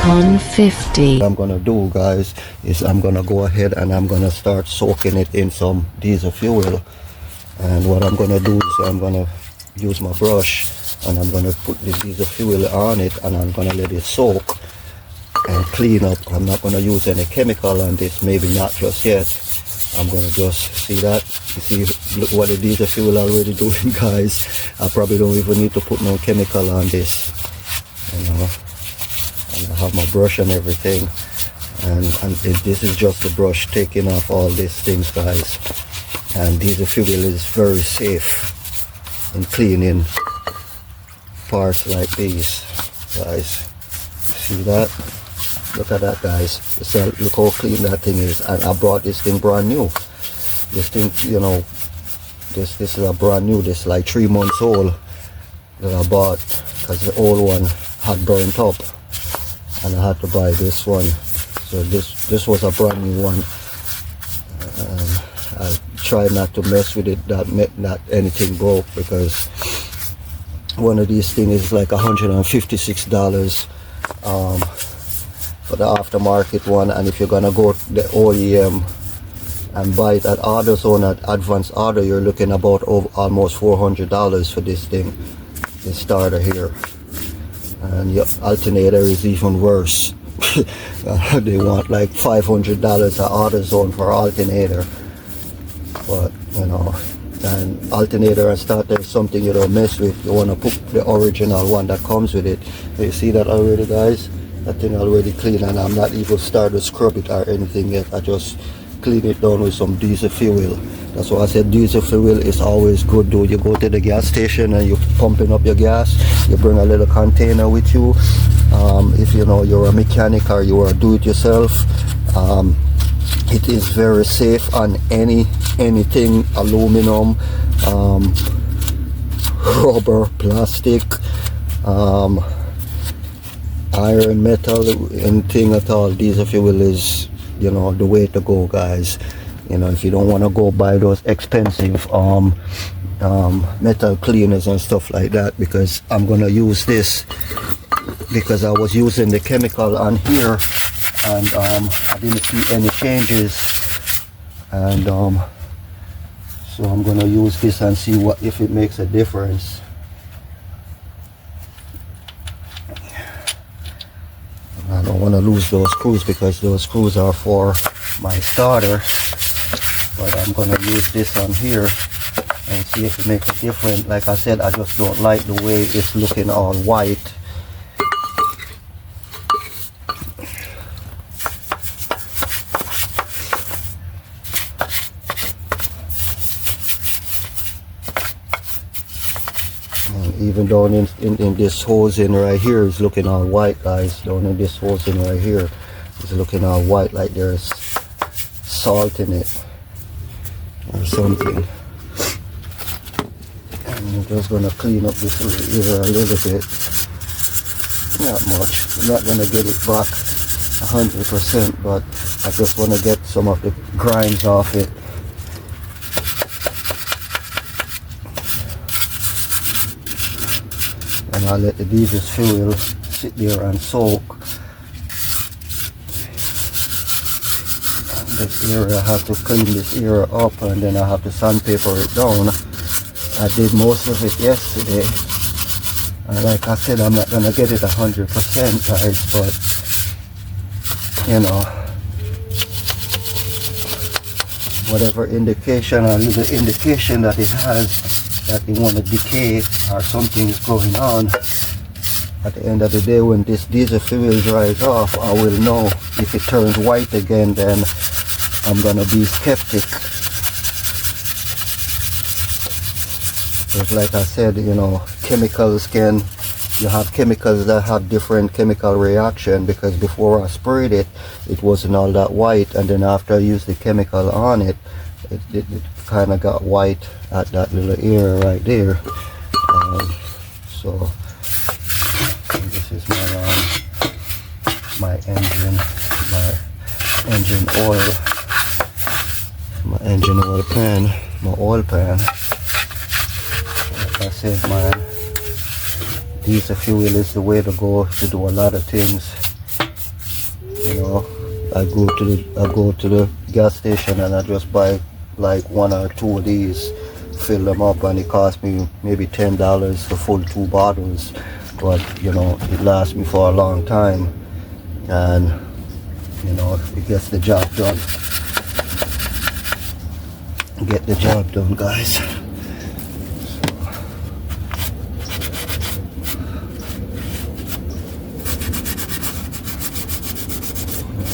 Econ 50. What I'm gonna do, guys, is I'm gonna go ahead and I'm gonna start soaking it in some diesel fuel. And what I'm gonna do is I'm gonna use my brush and I'm gonna put the diesel fuel on it and I'm gonna let it soak and clean up. I'm not gonna use any chemical on this, maybe not just yet. I'm gonna just see that. You see, look what the diesel fuel already doing, guys. I probably don't even need to put no chemical on this, you know. And I have my brush and everything, and this is just the brush taking off all these things, guys. And diesel fuel is very safe in cleaning parts like these, guys. You see that? Look at that, guys. So look how clean that thing is. And I brought this thing brand new. This thing, you know, this is a brand new. This is like 3 months old that I bought because the old one had burnt up, and I had to buy this one. So this was a brand new one. I tried not to mess with it, that anything broke, because one of these things is like $156 for the aftermarket one, and if you're gonna go to the OEM and buy it at AutoZone at advanced auto, you're looking about almost $400 for this thing, this starter here. And your alternator is even worse. They want like $500 at AutoZone for alternator. But you know, and alternator and starter is something you don't mess with. You want to put the original one that comes with it. You see that already, guys? That thing already clean, and I'm not even started to scrub it or anything yet. I just clean it down with some diesel fuel. That's why I said diesel fuel is always good, dude. You go to the gas station and you're pumping up your gas, you bring a little container with you. If you know you're a mechanic or you are do-it-yourself, it is very safe on anything, aluminum, rubber, plastic, iron, metal, anything at all. Diesel fuel is, you know, the way to go, guys. You know, if you don't want to go buy those expensive metal cleaners and stuff like that, because I'm gonna use this, because I was using the chemical on here and I didn't see any changes, and so I'm gonna use this and see what if it makes a difference. I don't want to lose those screws because those screws are for my starter, but I'm gonna use this on here and see if it makes a difference. Like I said, I just don't like the way it's looking all white. Even down in this hosing right here is looking all white, guys. Down in this hosing right here is looking all white, like there's salt in it or something. And I'm just gonna clean up this here a little bit. Not much. I'm not gonna get it back 100%, but I just want to get some of the grinds off it. And I'll let the diesel fuel sit there and soak. And this area, I have to clean this area up, and then I have to sandpaper it down. I did most of it yesterday. And like I said, I'm not gonna get it 100%, guys, but you know, whatever indication or little indication that it has that they want to decay or something is going on, at the end of the day, when this diesel fuel dries off, I will know. If it turns white again, then I'm gonna be skeptic. Because like I said, you know, chemicals you have chemicals that have different chemical reaction, because before I sprayed it, it wasn't all that white, and then after I used the chemical on it, it kind of got white at that little area right there. So this is my engine oil, my engine oil pan, my oil pan. Like I said, man, diesel fuel is the way to go to do a lot of things. I go to the gas station and I just buy like 1 or 2 of these, fill them up, and it cost me maybe $10 to full 2 bottles. But you know, it lasts me for a long time, and you know, it gets the job done. Get the job done, guys.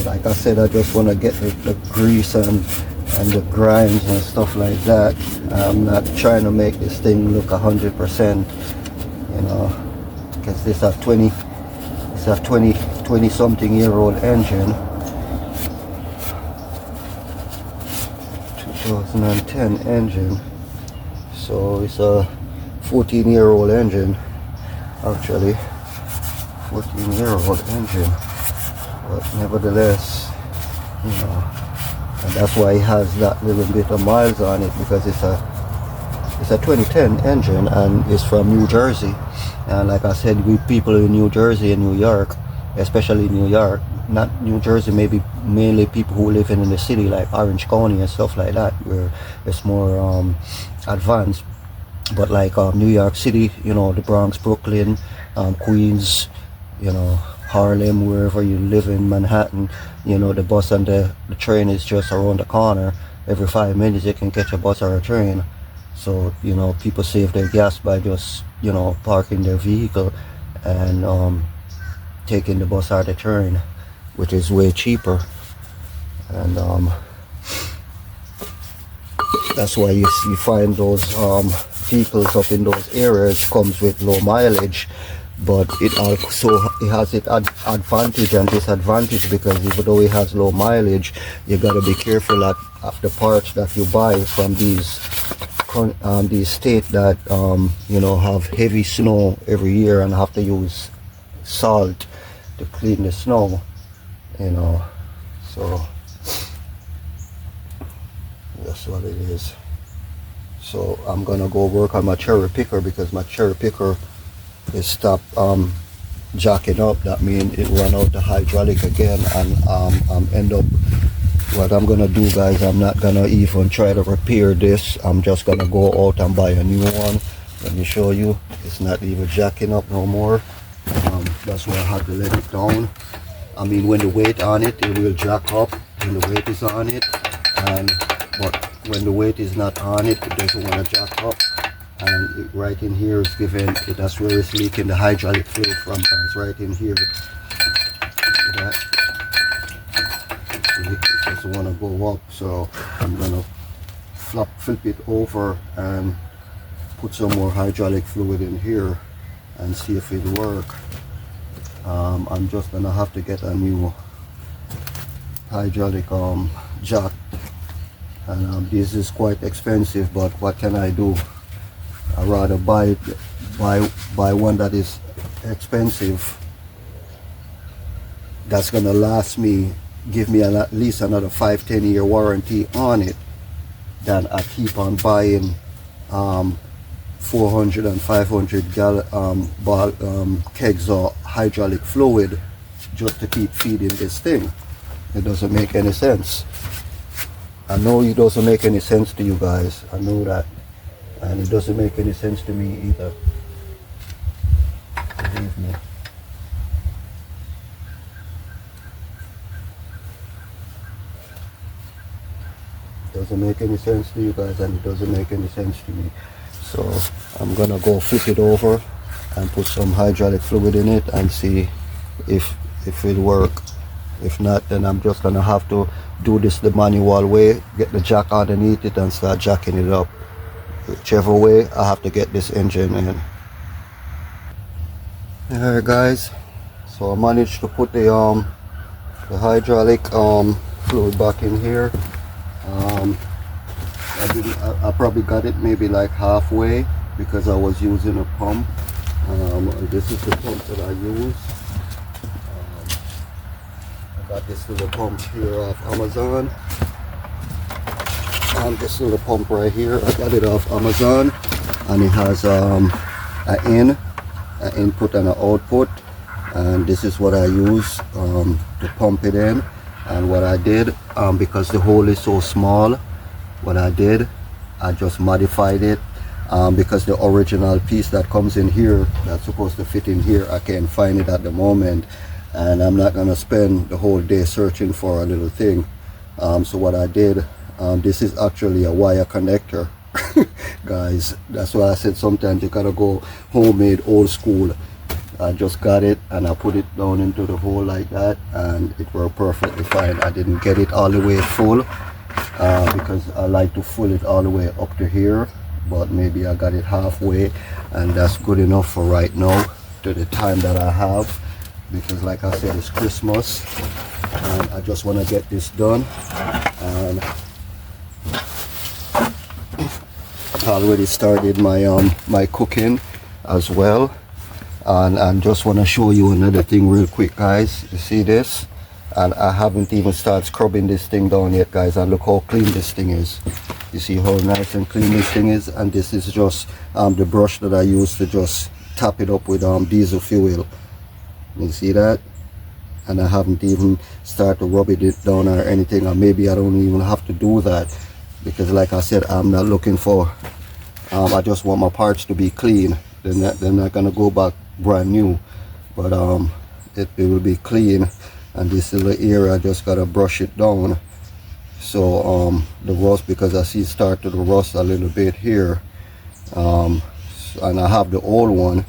Like I said, I just want to get the grease and the grinds and stuff like that. I'm not trying to make this thing look 100%, you know, because this a 20 something year old engine, 2010 engine, so it's a 14-year-old engine, actually 14-year-old engine, but nevertheless, you know, and that's why it has that little bit of miles on it, because it's a 2010 engine and it's from New Jersey. And like I said, we people in New Jersey and New York, especially New York, not New Jersey, maybe mainly people who live in the city like Orange County and stuff like that, where it's more advanced. But like New York City, you know, the Bronx, Brooklyn, Queens, you know, Harlem, wherever you live in Manhattan, you know, the bus and the train is just around the corner. Every 5 minutes you can catch a bus or a train. So, you know, people save their gas by just, you know, parking their vehicle and taking the bus or the train, which is way cheaper. And that's why you find those vehicles up in those areas comes with low mileage. But it also has its advantage and disadvantage, because even though it has low mileage, you got to be careful at the parts that you buy from these states that you know, have heavy snow every year and have to use salt to clean the snow, you know. So that's what it is. So I'm gonna go work on my cherry picker, because my cherry picker is stopped jacking up. That means it run out the hydraulic again, and end up, what I'm gonna do, guys, I'm not gonna even try to repair this. I'm just gonna go out and buy a new one. Let me show you. It's not even jacking up no more. That's why I had to let it down. I mean, when the weight on it, it will jack up when the weight is on it, but when the weight is not on it, it doesn't want to jack up. And it, right in here is giving it, that's where it's leaking the hydraulic fluid from, guys. Right in here. See that? See, it doesn't want to go up, so I'm gonna flip it over and put some more hydraulic fluid in here and see if it works. I'm just gonna have to get a new hydraulic jack, and this is quite expensive, but what can I do? I'd rather buy one that is expensive, that's gonna last me, give me at least another 5-10 year warranty on it, than I keep on buying 400 and 500 kegs of hydraulic fluid just to keep feeding this thing. It doesn't make any sense. I know it doesn't make any sense to you guys, I know that, and it doesn't make any sense to me either, believe me. It doesn't make any sense to you guys, and it doesn't make any sense to me. So I'm gonna go flip it over and put some hydraulic fluid in it and see if it'll work. If not, then I'm just gonna have to do this the manual way, get the jack underneath it and start jacking it up. Whichever way, I have to get this engine in. Alright guys, so I managed to put the hydraulic fluid back in here. I probably got it maybe like halfway, because I was using a pump. This is the pump that I use. I got this little pump here off Amazon, and this little pump right here, I got it off Amazon, and it has an input and an output, and this is what I use to pump it in. And what I did, because the hole is so small, what I did, I just modified it, because the original piece that comes in here that's supposed to fit in here, I can't find it at the moment, and I'm not gonna spend the whole day searching for a little thing. So what I did, this is actually a wire connector. Guys, that's why I said sometimes you gotta go homemade, old school. I just got it and I put it down into the hole like that, and it worked perfectly fine. I didn't get it all the way full, because I like to fill it all the way up to here, but maybe I got it halfway, and that's good enough for right now, to the time that I have, because like I said, it's Christmas and I just want to get this done. And I already started my my cooking as well, and just want to show you another thing real quick, guys. You see this? And I haven't even started scrubbing this thing down yet, guys, and look how clean this thing is. You see how nice and clean this thing is? And this is just the brush that I use to just tap it up with diesel fuel. You see that? And I haven't even started rubbing it down or anything, or maybe I don't even have to do that, because like I said, I'm not looking for, I just want my parts to be clean. They're not gonna go back brand new, but it will be clean. And this little area, I just gotta brush it down. So the rust, because I see it start to rust a little bit here, and I have the old one.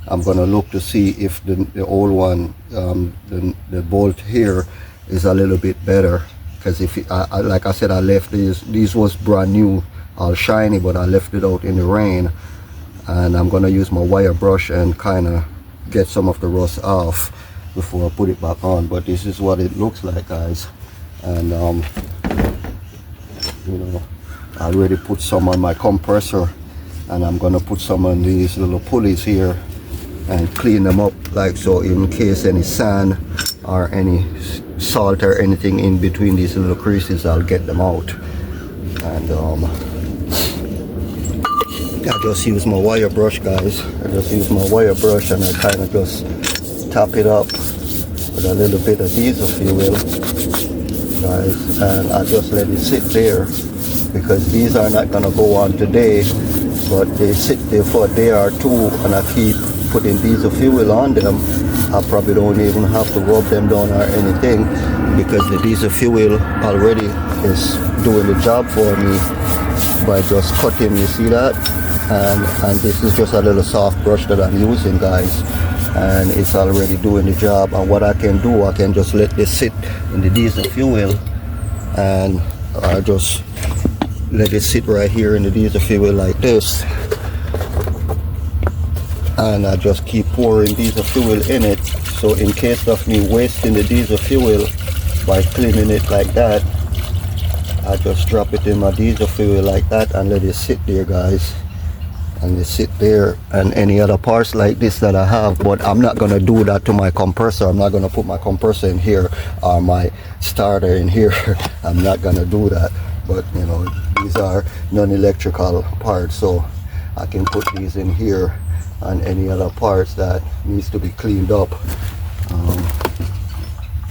I'm gonna look to see if the old one, the bolt here is a little bit better, because if it, like I said, I left these was brand new, all shiny, but I left it out in the rain, and I'm gonna use my wire brush and kind of get some of the rust off before I put it back on. But this is what it looks like, guys. And you know, I already put some on my compressor, and I'm gonna put some on these little pulleys here and clean them up like so, in case any sand or any salt or anything in between these little creases, I'll get them out. And I just use my wire brush, guys. I just use my wire brush and I kind of just tap it up with a little bit of diesel fuel, guys, and I just let it sit there, because these are not gonna go on today, but they sit there for a day or two, and I keep putting diesel fuel on them. I probably don't even have to rub them down or anything, because the diesel fuel already is doing the job for me by just cutting. You see that? And this is just a little soft brush that I'm using, guys, and it's already doing the job. And what I can do, I can just let this sit in the diesel fuel, and I just let it sit right here in the diesel fuel like this, and I just keep pouring diesel fuel in it. So in case of me wasting the diesel fuel by cleaning it like that, I just drop it in my diesel fuel like that and let it sit there, guys. And they sit there, and any other parts like this that I have, but I'm not gonna do that to my compressor. I'm not gonna put my compressor in here or my starter in here. I'm not gonna do that. But you know, these are non-electrical parts, so I can put these in here, and any other parts that needs to be cleaned up,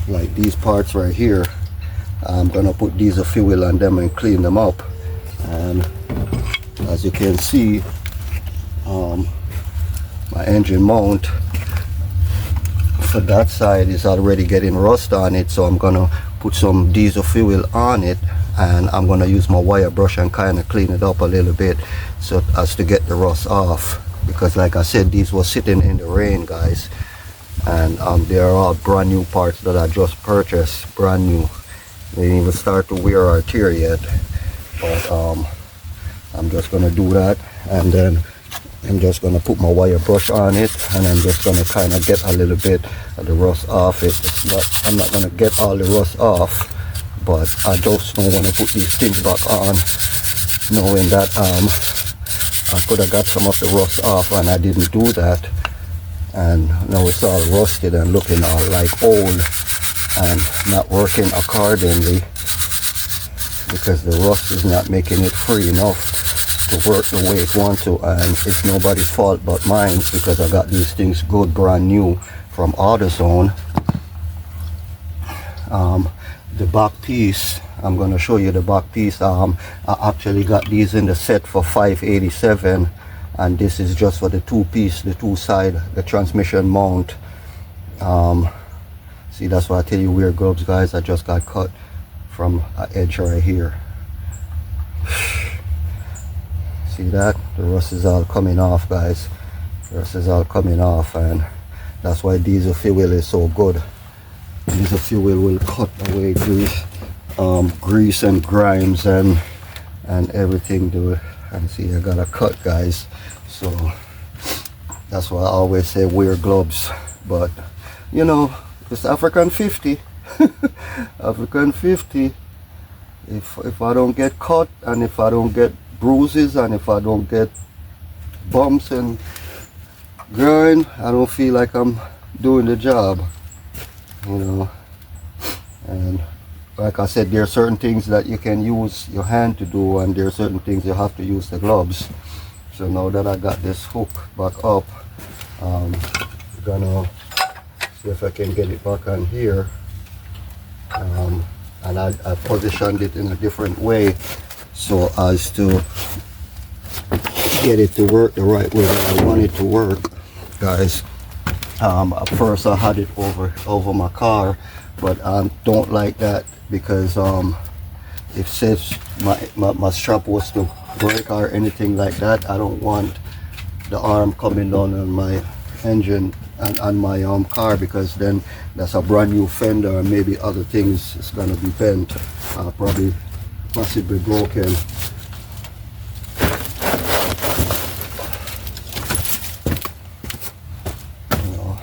like these parts right here, I'm gonna put diesel fuel on them and clean them up. And as you can see, my engine mount for that side is already getting rust on it, so I'm gonna put some diesel fuel on it, and I'm gonna use my wire brush and kind of clean it up a little bit so as to get the rust off, because like I said, these were sitting in the rain, guys, and they are all brand new parts that I just purchased, brand new. They didn't even start to wear or tear yet, but I'm just gonna do that, and then I'm just gonna put my wire brush on it, and I'm just gonna kind of get a little bit of the rust off it. I'm not gonna get all the rust off, but I just don't want to put these things back on knowing that I could have got some of the rust off, and I didn't do that, and now it's all rusted and looking all like old and not working accordingly, because the rust is not making it free enough to work the way it wants to. And it's nobody's fault but mine, because I got these things good brand new from AutoZone. the back piece. I'm gonna show you the back piece. I actually got these in the set for $587, and this is just for the two piece, the two side, the transmission mount. See, that's why I tell you, wear gloves, guys. I just got cut from an edge right here. See that? The rust is all coming off, guys. The rust is all coming off, and that's why diesel fuel is so good. Diesel fuel will cut away grease and grimes and everything to it. And see, I got a cut, guys. So that's why I always say wear gloves. But you know, it's African 50. African 50. If I don't get cut, and if I don't get bruises, and if I don't get bumps and grind, I don't feel like I'm doing the job, you know. And like I said, there are certain things that you can use your hand to do, and there are certain things you have to use the gloves. So now that I got this hook back up, I'm gonna see if I can get it back on here. And I positioned it in a different way so as to get it to work the right way that I want it to work, guys. At first I had it over my car, but I don't like that, because if says my strap was to break or anything like that, I don't want the arm coming down on my engine and on my car, because then that's a brand new fender, and maybe other things is gonna be bent, probably possibly broken. You know,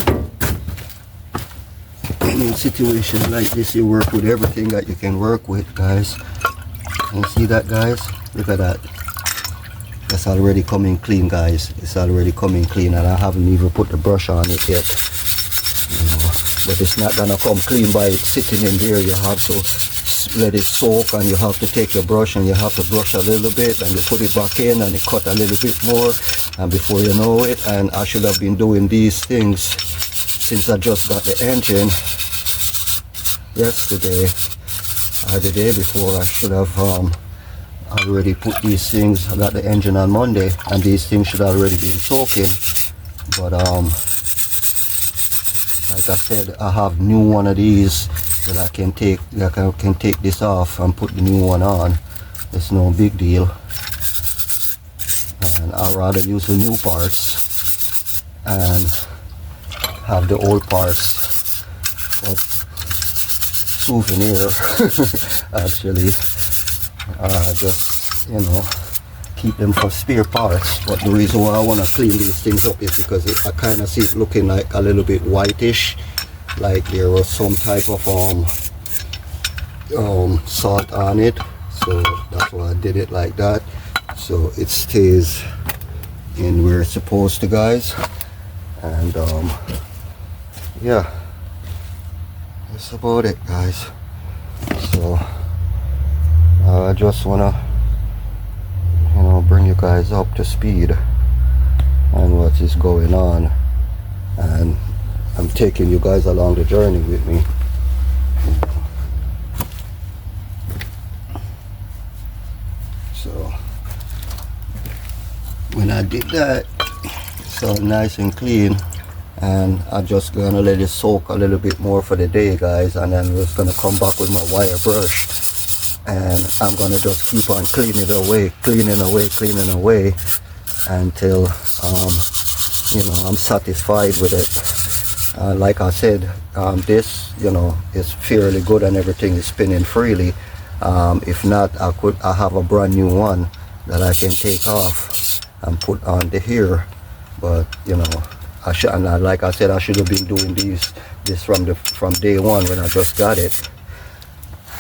in situations like this, you work with everything that you can work with, guys. And see that, guys? Look at that. That's already coming clean, guys. It's already coming clean, and I haven't even put the brush on it yet. You know, but it's not gonna come clean by it sitting in there. You have to let it soak, and you have to take your brush and you have to brush a little bit, and you put it back in and you cut a little bit more, and before you know it, and I should have been doing these things since I just got the engine yesterday or the day before. I should have already put these things. I got the engine on Monday, and these things should already be soaking. But like I said, I have new one of these that I can take. I can take this off and put the new one on. It's no big deal, and I'd rather use the new parts and have the old parts but souvenir. Actually, just, you know, keep them for spare parts. But the reason why I want to clean these things up is because I kind of see it looking like a little bit whitish, like there was some type of salt on it. So that's why I did it like that, so it stays in where it's supposed to, guys. And yeah, that's about it, guys. So I just wanna, you know, bring you guys up to speed on what is going on, and I'm taking you guys along the journey with me. So when I did that, it's all nice and clean, and I'm just gonna let it soak a little bit more for the day, guys, and then we're just gonna come back with my wire brush, and I'm gonna just keep on cleaning away until you know, I'm satisfied with it. Like I said, this, you know, is fairly good and everything is spinning freely. If not, I have a brand new one that I can take off and put on the here. But you know, I should, and like I said, I should have been doing this from day one when I just got it,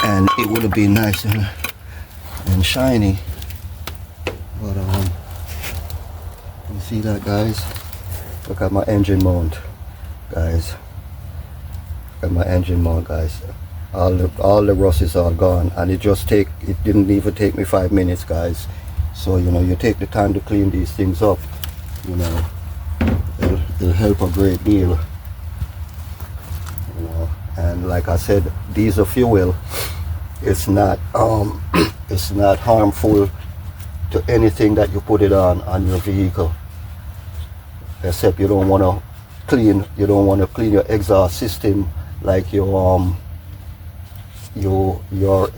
and it would have been nice and shiny. But you see that, guys? Look at my engine mount, guys. Look at my engine mount, guys. All the rust is all gone, and it didn't even take me 5 minutes, guys. So you know, you take the time to clean these things up, you know, it'll help a great deal, you know. And like I said, diesel fuel is not it's not harmful to anything that you put it on your vehicle, except you don't want to clean your exhaust system, like your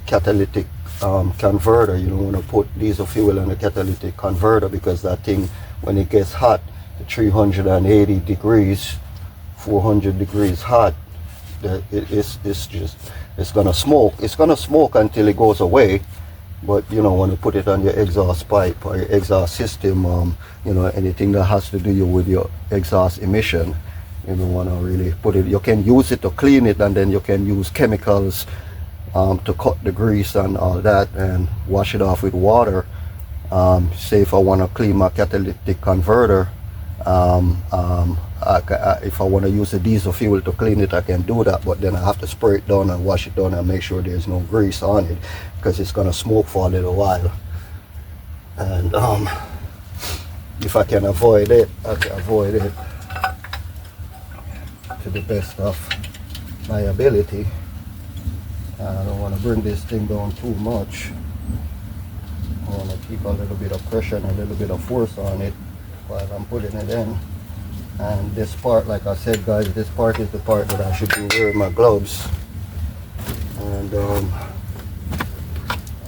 catalytic converter. You don't want to put diesel fuel in a catalytic converter, because that thing, when it gets hot, 380 degrees, 400 degrees hot, it's gonna smoke. It's gonna smoke until it goes away. But you don't want to put it on your exhaust pipe or your exhaust system. Anything that has to do with your exhaust emission, you don't want to really put it. You can use it to clean it, and then you can use chemicals to cut the grease and all that, and wash it off with water. Say if I want to clean my catalytic converter, if I want to use a diesel fuel to clean it, I can do that, but then I have to spray it down and wash it down and make sure there's no grease on it, because it's going to smoke for a little while. And if I can avoid it, I can avoid it to the best of my ability. I don't want to bring this thing down too much. I want to keep a little bit of pressure and a little bit of force on it while I'm putting it in. And this part, like I said, guys, this part is the part that I should be wearing my gloves. And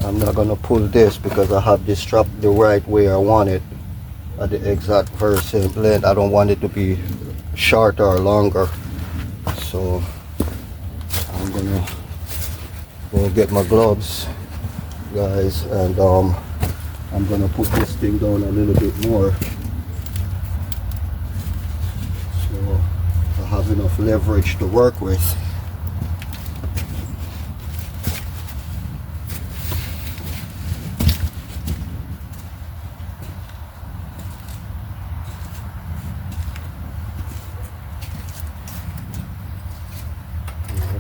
I'm not going to pull this, because I have this strap the right way I want it, at the exact very same length. I don't want it to be shorter or longer. So I'm going to go get my gloves, guys, and I'm going to put this thing down a little bit more, so I have enough leverage to work with.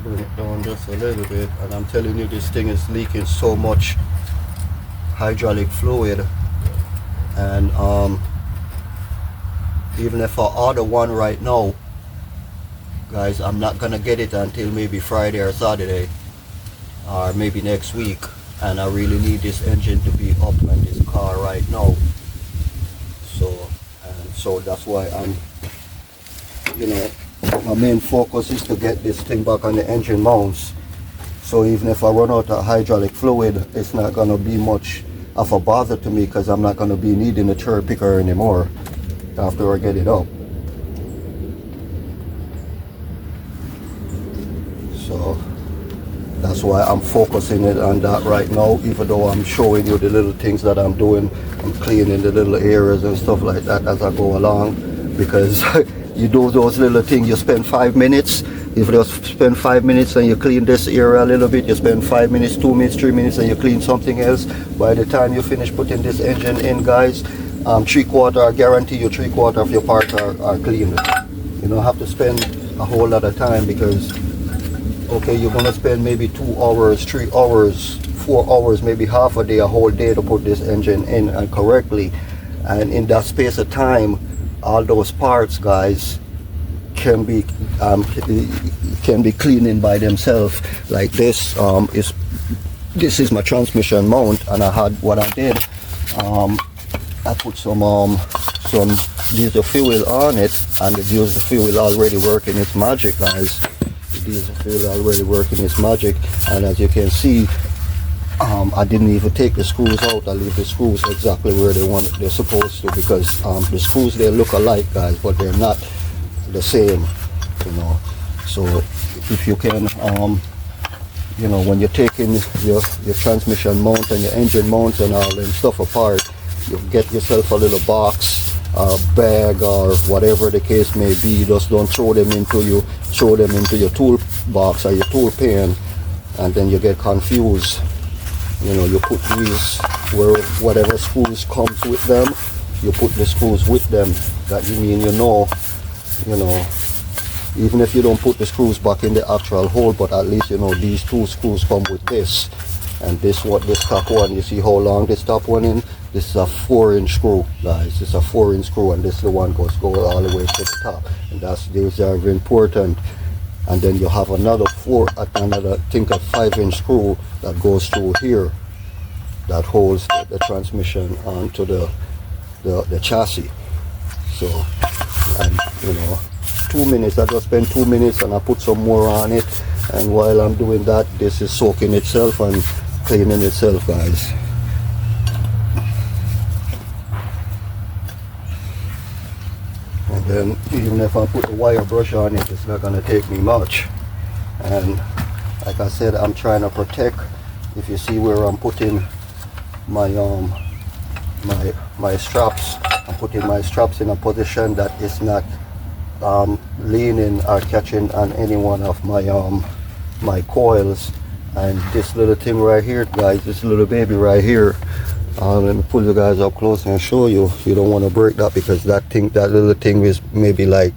Bring it down just a little bit, and I'm telling you, this thing is leaking so much hydraulic fluid. And even if I order one right now, guys, I'm not gonna get it until maybe Friday or Saturday, or maybe next week. And I really need this engine to be up on this car right now. So that's why I'm, my main focus is to get this thing back on the engine mounts. So even if I run out of hydraulic fluid, it's not going to be much of a bother to me, because I'm not going to be needing a cherry picker anymore after I get it up. So that's why I'm focusing it on that right now, even though I'm showing you the little things that I'm doing. I'm cleaning the little areas and stuff like that as I go along, because you do those little things, you spend 5 minutes. If you just spend 5 minutes and you clean this area a little bit, you spend 5 minutes, 2 minutes, 3 minutes, and you clean something else. By the time you finish putting this engine in, guys, I guarantee you 3/4 of your parts are cleaned. You don't have to spend a whole lot of time, because okay, you're gonna spend maybe 2 hours, 3 hours, 4 hours, maybe half a day, a whole day to put this engine in and correctly. And in that space of time, all those parts, guys, can be cleaning by themselves. Like this is my transmission mount, and what I did, I put some diesel fuel on it, and the diesel fuel already working its magic, guys. The diesel fuel already working its magic, and as you can see, I didn't even take the screws out. I leave the screws exactly where they're supposed to, because the screws, they look alike, guys, but they're not the same, So if you can, when you're taking your transmission mount and your engine mounts and all and stuff apart, you get yourself a little box, a bag, or whatever the case may be. Just don't throw them into your tool box or your tool pan, and then you get confused. You put these where whatever screws comes with them, you put the screws with them. That you mean, even if you don't put the screws back in the actual hole, but at least these 2 screws come with this. And this top one, you see how long this top one in? This is a 4-inch screw, guys. It's a 4-inch screw, and this is the one goes all the way to the top. And these are very important. and then you have another I think a 5-inch screw that goes through here that holds the transmission onto the chassis. So, and you know, 2 minutes, I just spend 2 minutes and I put some more on it, and while I'm doing that, this is soaking itself and cleaning itself, guys. And then even if I put the wire brush on it, it's not going to take me much. And like I said, I'm trying to protect. If you see where I'm putting my my straps, I'm putting my straps in a position that is not leaning or catching on any one of my coils. And this little thing right here, guys, this little baby right here, let me pull you guys up close and show you. You don't want to break that, because that little thing is maybe like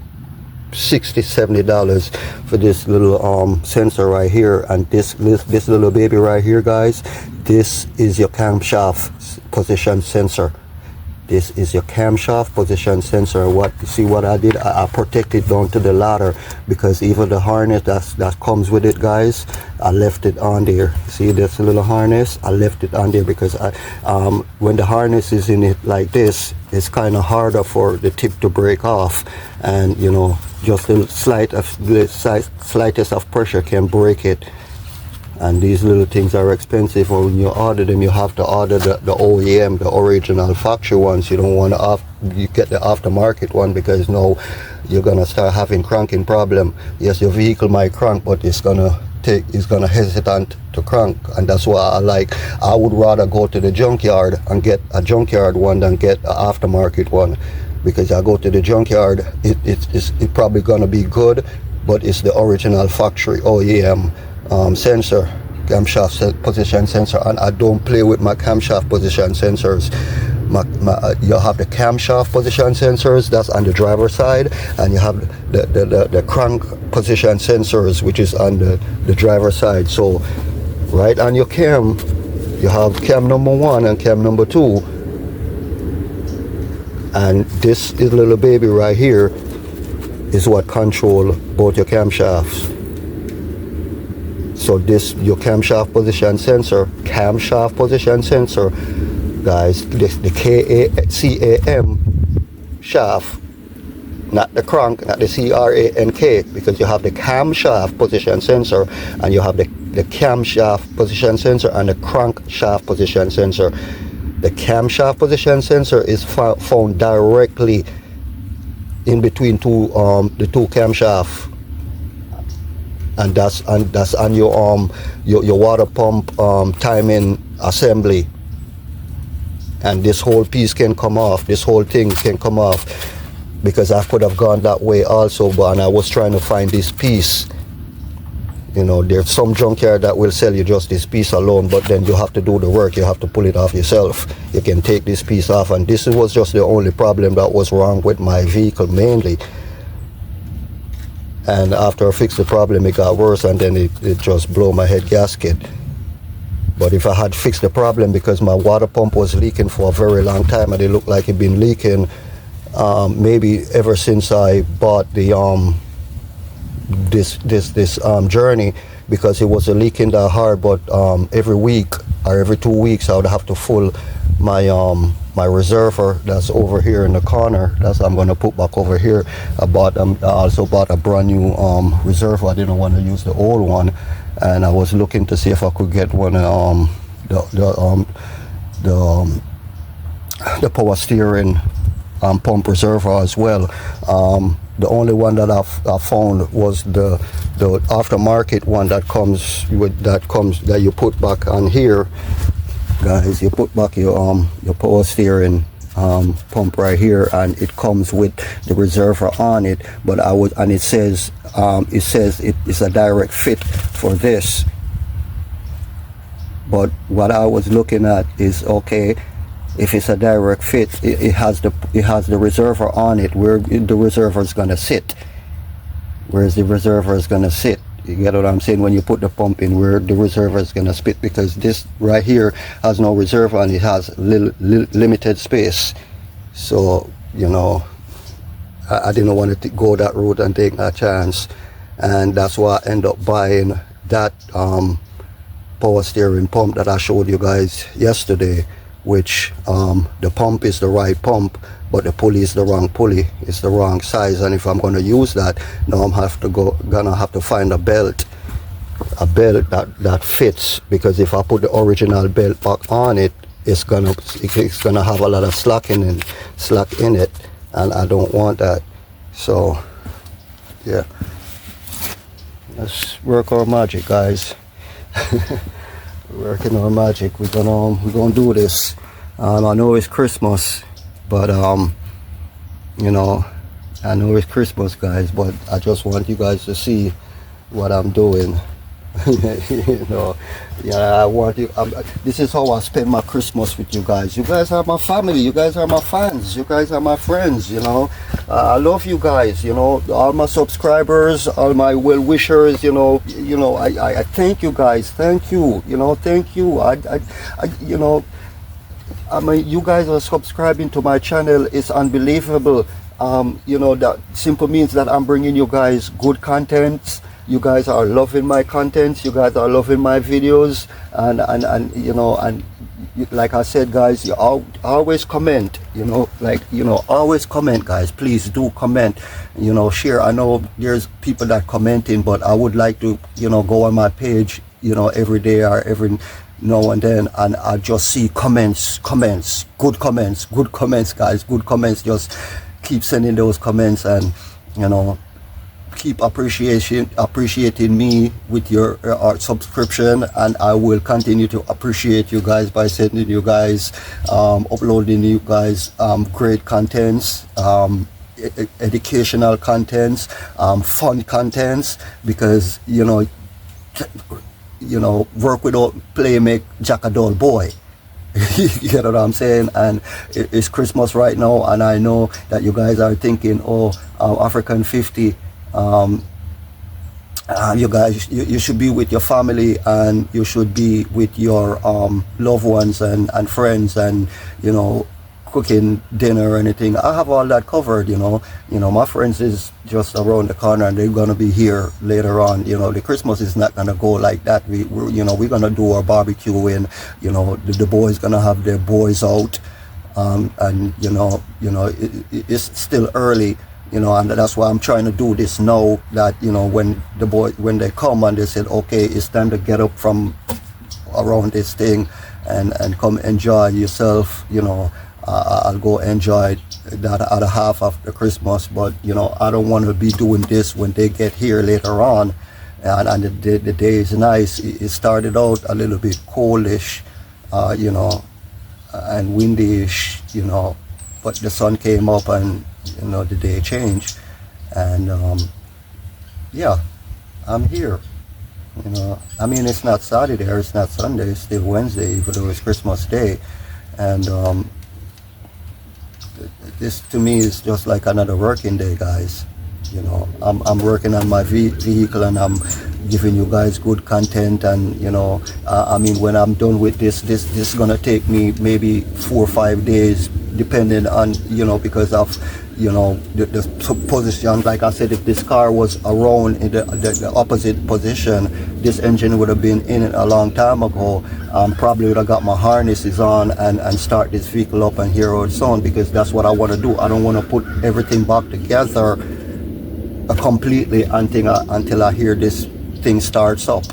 $60-70 for this little sensor right here. And this little baby right here, guys, this is your camshaft position sensor. This is your camshaft position sensor. See what I did? I protected down to the ladder, because even the harness that comes with it, guys, I left it on there. See this little harness? I left it on there because when the harness is in it like this, it's kind of harder for the tip to break off, and you know, just the slightest of pressure can break it. And these little things are expensive, or when you order them, you have to order the OEM, the original factory ones. You don't want to you get the aftermarket one, because no, you're gonna start having cranking problem. Yes, your vehicle might crank, but it's gonna hesitant to crank, and that's why I would rather go to the junkyard and get a junkyard one than get an aftermarket one, because I go to the junkyard, it's probably gonna be good, but it's the original factory OEM sensor, camshaft position sensor, and I don't play with my camshaft position sensors. You have the camshaft position sensors, that's on the driver's side, and you have the crank position sensors, which is on the driver's side. So right on your cam, you have cam number 1 and cam number 2, and this little baby right here is what control both your camshafts. So this, your camshaft position sensor, guys, the CAM shaft, not the crank, not the CRANK, because you have the camshaft position sensor, and you have the camshaft position sensor and the crankshaft position sensor. The camshaft position sensor is found directly in between the two camshafts. And that's on your water pump timing assembly, and this whole piece can come off. This whole thing can come off, because I could have gone that way also, but I was trying to find this piece. You know, there's some junkyard that will sell you just this piece alone, but then you have to do the work. You have to pull it off yourself. You can take this piece off, and this was just the only problem that was wrong with my vehicle mainly. And after I fixed the problem, it got worse, and then it just blew my head gasket. But if I had fixed the problem, because my water pump was leaking for a very long time, and it looked like it been leaking maybe ever since I bought the this journey, because it was leaking that hard. But every week or every 2 weeks, I would have to fill my my reservoir that's over here in the corner. That's I'm going to put back over here. I also bought a brand new reservoir. I didn't want to use the old one, and I was looking to see if I could get one the power steering pump reservoir as well. The only one that I found was the aftermarket one that that you put back on here, guys. You put back your power steering pump right here, and it comes with the reservoir on it. But it says it's a direct fit for this. But what I was looking at is, okay, if it's a direct fit, it has the reservoir on it. Where the reservoir is gonna sit? Where's the reservoir is gonna sit? You get what I'm saying? When you put the pump in, where the reservoir is gonna spit, because this right here has no reservoir and it has limited space. So you know, I didn't want to go that route and take that chance. and that's why I end up buying that power steering pump that I showed you guys yesterday, which the pump is the right pump, but the pulley is the wrong pulley. It's the wrong size, and if I'm going to use that, now I'm gonna have to find a belt that fits, because if I put the original belt back on it, it's gonna have a lot of slack in it, and I don't want that. So yeah, let's work our magic, guys. Working our magic. We're gonna do this. I know it's Christmas, but you know, I know it's Christmas, guys, but I just want you guys to see what I'm doing. You know, yeah, I want you. This is how I spend my Christmas with you guys. You guys are my family. You guys are my fans. You guys are my friends. You know, I love you guys. You know, all my subscribers, all my well wishers. You know, I thank you guys. Thank you. You know, thank you. You know, I mean, you guys are subscribing to my channel. It's unbelievable. You know, that simply means that I'm bringing you guys good content. You guys are loving my contents. You guys are loving my videos, and you know, and like I said, guys, you always comment. You know, like, you know, always comment, guys. Please do comment. You know, share. I know there's people that commenting, but I would like to, you know, go on my page, you know, every day or every now and then, and I just see comments, good comments, guys, good comments. Just keep sending those comments, and you know, keep appreciating me with your subscription, and I will continue to appreciate you guys by sending you guys uploading you guys great contents, educational contents, fun contents, because you know, work without play make Jack a dull boy. You know what I'm saying? And it's Christmas right now, and I know that you guys are thinking, oh, African 50, you guys, you should be with your family, and you should be with your loved ones and friends, and you know, cooking dinner or anything. I have all that covered. You know, my friends is just around the corner, and they're gonna be here later on. You know, the Christmas is not gonna go like that. We're gonna do our barbecue, and you know, the boys gonna have their boys out, and you know, it's still early. You know, and that's why I'm trying to do this now, that, you know, when they come and they said, okay, it's time to get up from around this thing and come enjoy yourself, you know, I'll go enjoy that other half of the Christmas. But, you know, I don't want to be doing this when they get here later on, and the day is nice. It started out a little bit coldish, you know, and windy-ish, you know, but the sun came up, and you know, the day changed, and yeah, I'm here. You know, I mean, it's not Saturday or it's not Sunday, it's still Wednesday, even though it's Christmas Day, and this to me is just like another working day, guys. You know, I'm working on my vehicle, and I'm giving you guys good content, and you know, I mean, when I'm done with this is gonna take me maybe 4 or 5 days, depending on, you know, because of, you know, the position. Like I said, if this car was around in the opposite position, this engine would have been in it a long time ago. Probably would have got my harnesses on and start this vehicle up and hear how it sounds, because that's what I want to do. I don't want to put everything back together completely until I hear this thing starts up.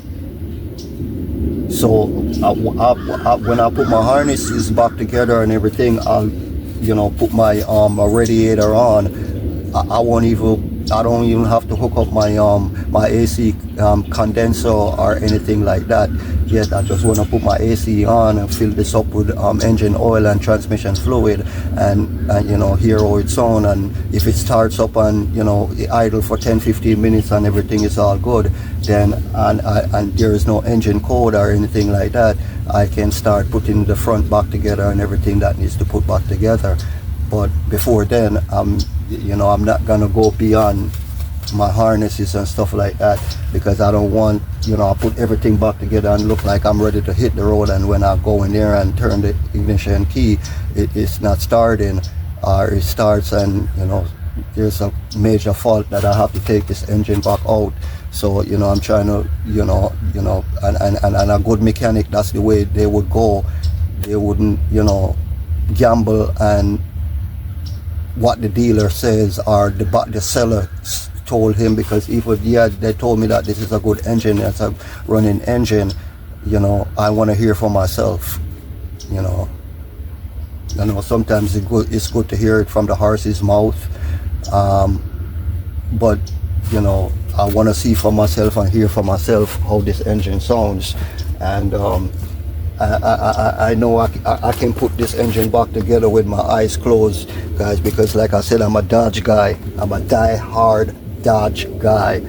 So when I put my harnesses back together and everything, I'll, you know, put my radiator on. I don't even have to hook up my AC condenser or anything like that yet. I just want to put my AC on and fill this up with engine oil and transmission fluid, and you know, hear how it's on. And if it starts up and, you know, idle for 10-15 minutes and everything is all good, then and there is no engine code or anything like that, I can start putting the front back together and everything that needs to put back together. But before then, you know, I'm not gonna go beyond my harnesses and stuff like that, because I don't want, you know, I put everything back together and look like I'm ready to hit the road, and when I go in there and turn the ignition key, it's not starting, or it starts and, you know, there's a major fault that I have to take this engine back out. So you know, I'm trying to, and a good mechanic, that's the way they would go. They wouldn't, gamble and what the dealer says or the seller told him, because even they told me that this is a good engine, it's a running engine, I want to hear for myself. Sometimes it's good to hear it from the horse's mouth, but I want to see for myself and hear for myself how this engine sounds. And I know I can put this engine back together with my eyes closed, guys, because like I said, I'm a Dodge guy. I'm a die-hard Dodge guy,